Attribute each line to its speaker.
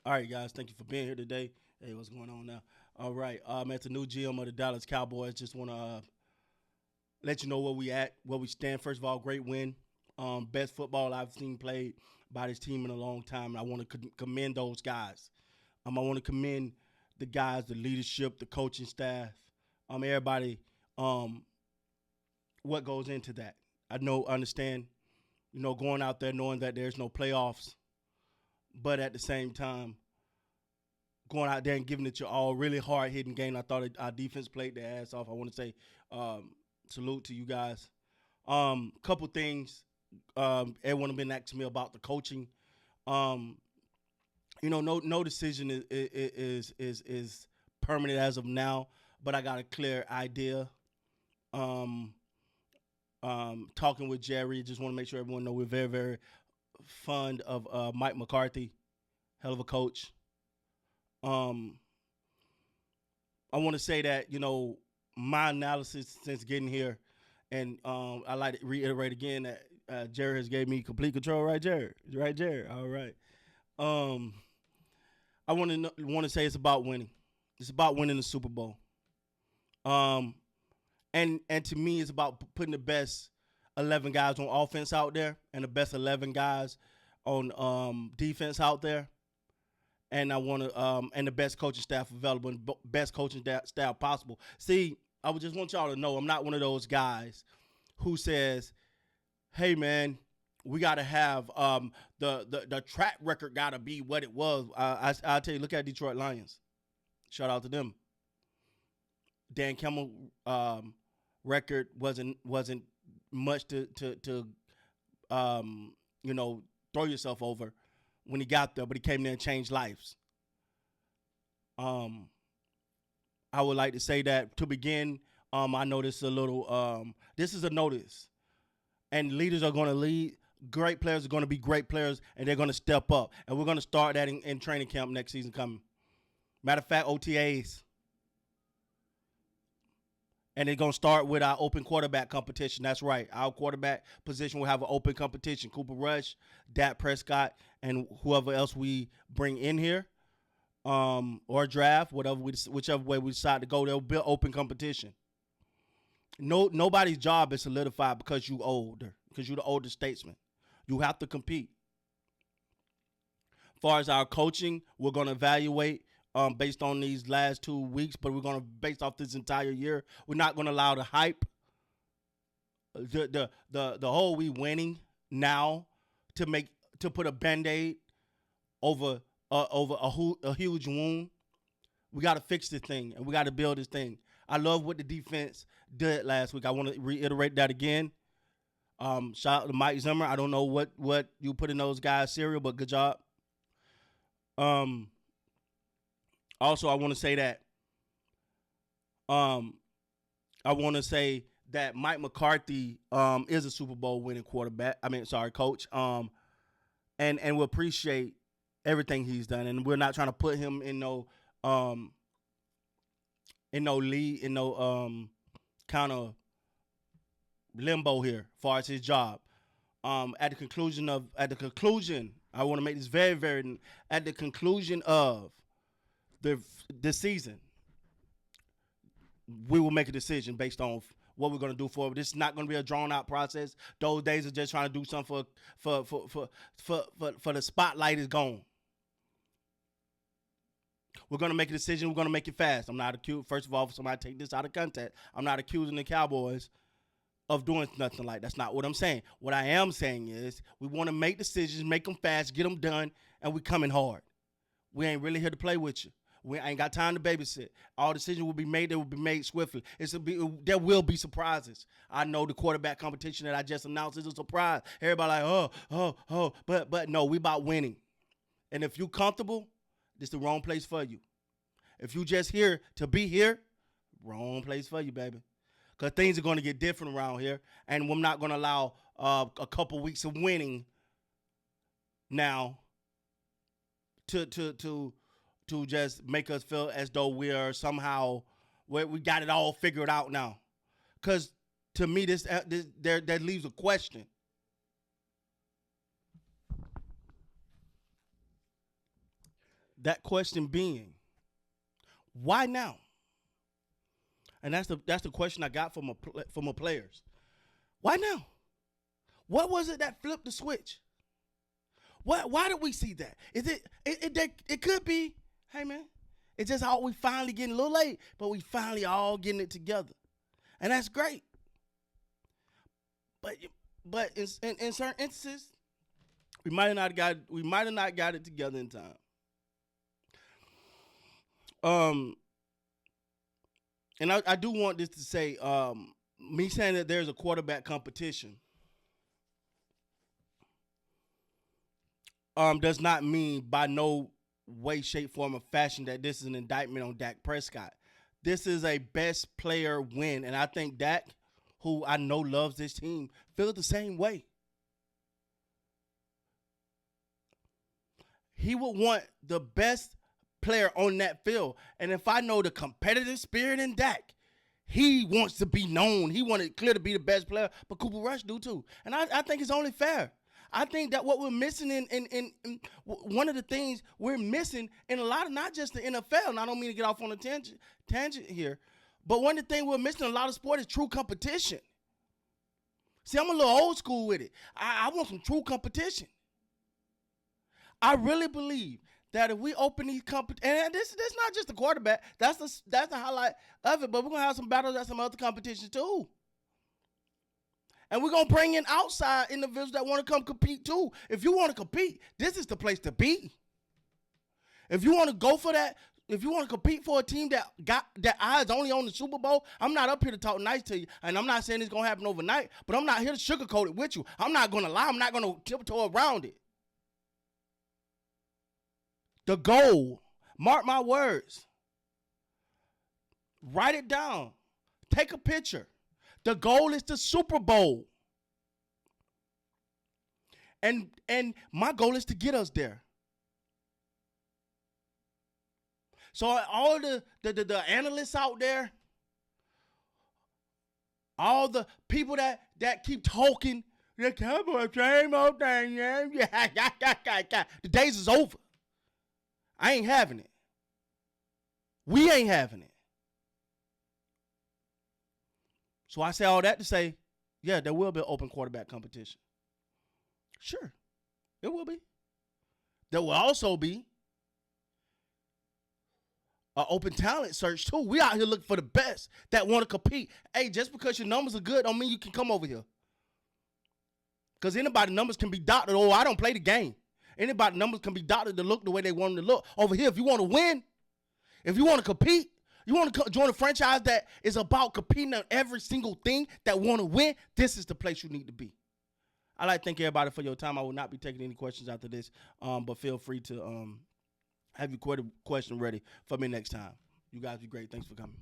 Speaker 1: All right, guys. Thank you for being here today. Hey, what's going on now? All right. I'm at the new GM of the Dallas Cowboys. Just want to let you know where we at, where we stand. First of all, great win. Best football I've seen played by this team in a long time. And I want to commend those guys. I want to commend the guys, the leadership, the coaching staff, everybody. What goes into that? Understand. Going out there knowing that there's no playoffs, but at the same time, going out there and giving it your all, really hard hitting game. I thought our defense played their ass off. I want to say salute to you guys. Couple things. Everyone have been asking me about the coaching. No decision is permanent as of now, but I got a clear idea. Talking with Jerry, just want to make sure everyone know we're very, very fond of Mike McCarthy, hell of a coach. I want to say that my analysis since getting here, and I like to reiterate again that Jerry has gave me complete control, right, Jerry? Right, Jerry? All right. I want to say it's about winning. It's about winning the Super Bowl. And to me, it's about putting the best 11 guys on offense out there and the best 11 guys on defense out there. And I want to and the best coaching staff available and best coaching staff possible. See, I would just want y'all to know I'm not one of those guys who says, "Hey, man, we got to have the track record got to be what it was." I'll tell you, look at Detroit Lions. Shout out to them. Dan Campbell record wasn't much to throw yourself over when he got there, but he came there and changed lives. I would like to say that to begin, I know this is a little this is a notice. And leaders are going to lead. Great players are going to be great players, and they're going to step up. And we're going to start that in training camp next season coming. Matter of fact, OTAs. And they're going to start with our open quarterback competition. That's right. Our quarterback position will have an open competition. Cooper Rush, Dak Prescott, and whoever else we bring in here or draft, whichever way we decide to go, there'll be open competition. Nobody's job is solidified because you're older, because you're the older statesman. You have to compete. As far as our coaching, we're going to evaluate based on these last 2 weeks, but we're going to base off this entire year. We're not going to allow the hype, the whole we winning now to put a Band-Aid over a huge wound. We got to fix this thing, and we got to build this thing. I love what the defense did last week. I want to reiterate that again. Shout out to Mike Zimmer. I don't know what you put in those guys' cereal, but good job. Also, I want to say that Mike McCarthy is a Super Bowl winning coach. And we appreciate everything he's done, and we're not trying to put him in no kind of limbo here as far as his job. At the conclusion, I want to make this very, very, at the conclusion of the season, we will make a decision based on what we're going to do for it. This is not going to be a drawn out process. Those days of just trying to do something for the spotlight is gone. We're going to make a decision. We're going to make it fast. I'm not accused. First of all, if somebody take this out of context, I'm not accusing the Cowboys of doing nothing like that. That's not what I'm saying. What I am saying is we want to make decisions, make them fast, get them done, and we coming hard. We ain't really here to play with you. We ain't got time to babysit. All decisions will be made. They will be made swiftly. There will be surprises. I know the quarterback competition that I just announced is a surprise. Everybody like, but no, we about winning. And if you comfortable, this is the wrong place for you. If you just here to be here, wrong place for you, baby. Because things are going to get different around here, and we're not going to allow a couple weeks of winning now to just make us feel as though we are somehow we got it all figured out now. Because to me, that leaves a question. That question being, why now? And that's the question I got from my players. Why now? What was it that flipped the switch? Why did we see that? Is it could be, hey man, it's just all we finally getting a little late, but we finally all getting it together. And that's great. But in certain instances, we might have not got it together in time. And I do want this to say, me saying that there's a quarterback competition does not mean by no way, shape, form, or fashion that this is an indictment on Dak Prescott. This is a best player win, and I think Dak, who I know loves this team, feels the same way. He would want the best player on that field. And if I know the competitive spirit in Dak, he wants to be known. He wanted clear to be the best player, but Cooper Rush do too. And I think it's only fair. I think that what we're missing in one of the things we're missing in a lot of, not just the NFL, and I don't mean to get off on a tangent here, but one of the things we're missing in a lot of sports is true competition. See, I'm a little old school with it. I want some true competition. I really believe that if we open these and this not just the quarterback, that's the highlight of it, but we're going to have some battles at some other competitions too. And we're going to bring in outside individuals that want to come compete too. If you want to compete, this is the place to be. If you want to go for that, if you want to compete for a team that got that eyes only on the Super Bowl, I'm not up here to talk nice to you. And I'm not saying it's going to happen overnight, but I'm not here to sugarcoat it with you. I'm not going to lie. I'm not going to tiptoe around it. The goal, mark my words, write it down, take a picture. The goal is the Super Bowl. And my goal is to get us there. So all the analysts out there, all the people that keep talking, the Cowboys, same old thing, yeah. The days is over. I ain't having it. We ain't having it. So I say all that to say, yeah, there will be an open quarterback competition. Sure, it will be. There will also be an open talent search too. We out here looking for the best that want to compete. Hey, just because your numbers are good don't mean you can come over here. Because anybody's numbers can be doctored. Oh, I don't play the game. Anybody's numbers can be doctored to look the way they want them to look. Over here, if you want to win, if you want to compete, you want to join a franchise that is about competing on every single thing that want to win, this is the place you need to be. I'd like to thank everybody for your time. I will not be taking any questions after this, but feel free to have your question ready for me next time. You guys be great. Thanks for coming.